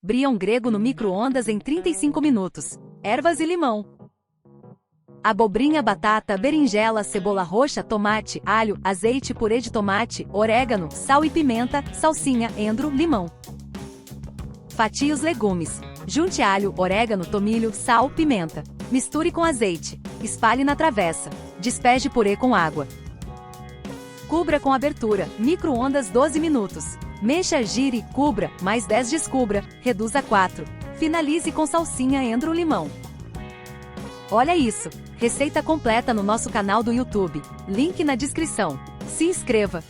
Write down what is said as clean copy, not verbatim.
Brion grego no micro-ondas em 35 minutos. Ervas e limão. Abobrinha, batata, berinjela, cebola roxa, tomate, alho, azeite, purê de tomate, orégano, sal e pimenta, salsinha, endro, limão. Fatie os legumes. Junte alho, orégano, tomilho, sal, pimenta. Misture com azeite. Espalhe na travessa. Despeje purê com água. Cubra com abertura. Micro-ondas 12 minutos. Mexa, gire, cubra, mais 10 descubra, reduza 4. Finalize com salsinha, endro, limão. Olha isso! Receita completa no nosso canal do YouTube. Link na descrição. Se inscreva!